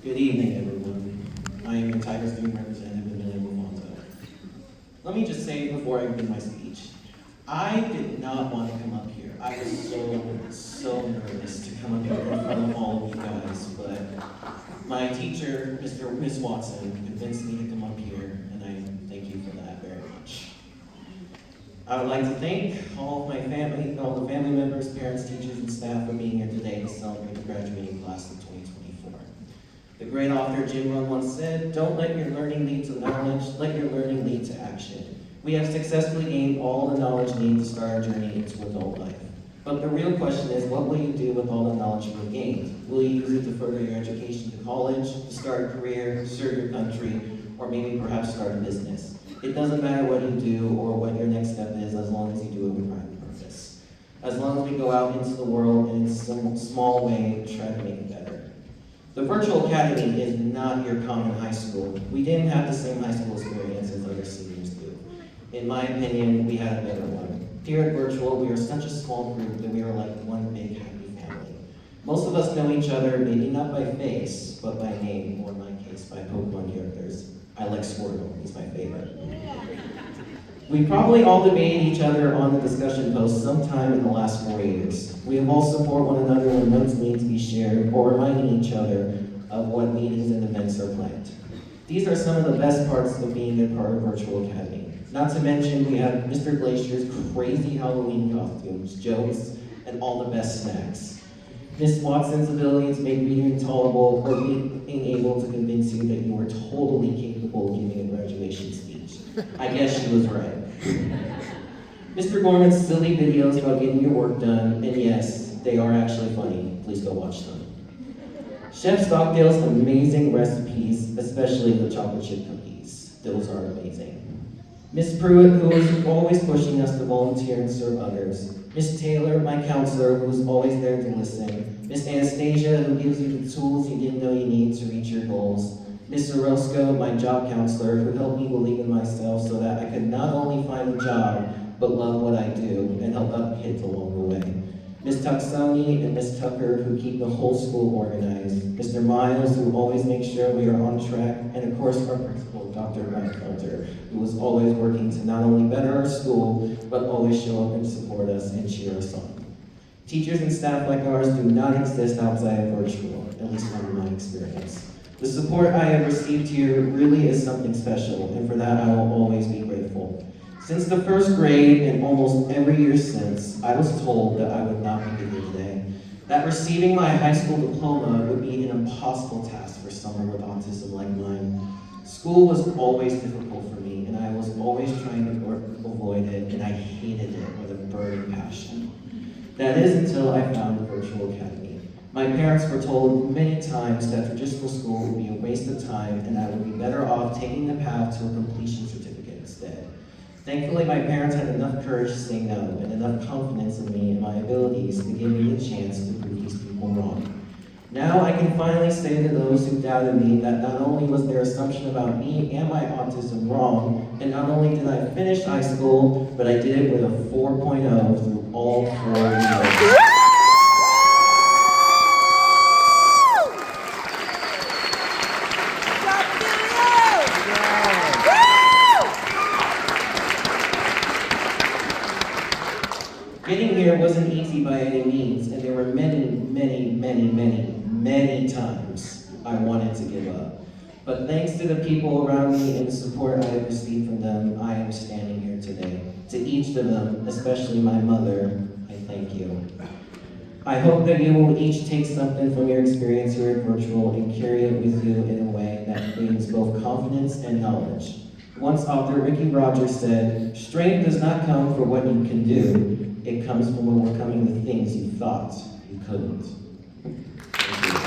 Good evening, everyone. I am your Tiger Student Representative, Emilio Bufonso. Let me just say before I begin my speech, I did not want to come up here. I was so nervous to come up here in front of all of you guys, but my teacher, Miss Watson, convinced me to come up here, and I thank you for that very much. I would like to thank all the family members, parents, teachers, and staff for being here today to celebrate the graduating class of 2024. The great author Jim Rohn once said, "Don't let your learning lead to knowledge, let your learning lead to action." We have successfully gained all the knowledge needed to start our journey into adult life. But the real question is, what will you do with all the knowledge you have gained? Will you use it to further your education to college, to start a career, serve your country, or maybe perhaps start a business? It doesn't matter what you do or what your next step is, as long as you do it with pride and purpose. As long as we go out into the world and in some small way try to make it better. The Virtual Academy is not your common high school. We didn't have the same high school experience as other seniors do. In my opinion, we had a better one. Here at Virtual, we are such a small group that we are like one big happy family. Most of us know each other, maybe not by face, but by name, or in my case, by Pokemon characters. I like Squirtle, he's my favorite. We probably all debated each other on the discussion post sometime in the last 4 years. We have all support one another when notes need to be shared, or reminding each other of what meetings and events are planned. These are some of the best parts of being a part of Virtual Academy. Not to mention, we have Mr. Glacier's crazy Halloween costumes, jokes, and all the best snacks. Miss Watson's ability to make reading intolerable, or being able to convince you that you are totally capable of giving a graduation speech. I guess she was right. Mr. Gorman's silly videos about getting your work done, and yes, they are actually funny. Please go watch them. Chef Stockdale's amazing recipes, especially the chocolate chip cookies. Those are amazing. Miss Pruitt, who is always pushing us to volunteer and serve others. Miss Taylor, my counselor, who is always there to listen. Miss Anastasia, who gives you the tools you didn't know you need to reach your goals. Miss Orozco, my job counselor, who helped me believe in myself so that I could not only find a job, but love what I do and help other kids along the way. Miss Tuxoni and Miss Tucker, who keep the whole school organized. Mr. Miles, who always makes sure we are on track. And of course, our principal, Dr. Reinfelter, who is always working to not only better our school, but always show up and support us and cheer us on. Teachers and staff like ours do not exist outside of Virtual, at least not in my experience. The support I have received here really is something special, and for that I will always be grateful. Since the first grade and almost every year since, I was told that I would not make it here today. That receiving my high school diploma would be an impossible task for someone with autism like mine. School was always difficult for me, and I was always trying to avoid it, and I hated it with a burning passion. That is until I found the Virtual Academy. My parents were told many times that traditional school would be a waste of time, and I would be better off taking the path to a completion certificate instead. Thankfully, my parents had enough courage to say no and enough confidence in me and my abilities to give me the chance to prove these people wrong. Now I can finally say to those who doubted me that not only was their assumption about me and my autism wrong, and not only did I finish high school, but I did it with a 4.0 through all 4 years. Getting here wasn't easy by any means, and there were many times I wanted to give up. But thanks to the people around me and the support I have received from them, I am standing here today. To each of them, especially my mother, I thank you. I hope that you will each take something from your experience here at Virtual and carry it with you in a way that brings both confidence and knowledge. Once author Ricky Rogers said, "Strength does not come from what you can do, it comes from overcoming the things you thought you couldn't." Thank you.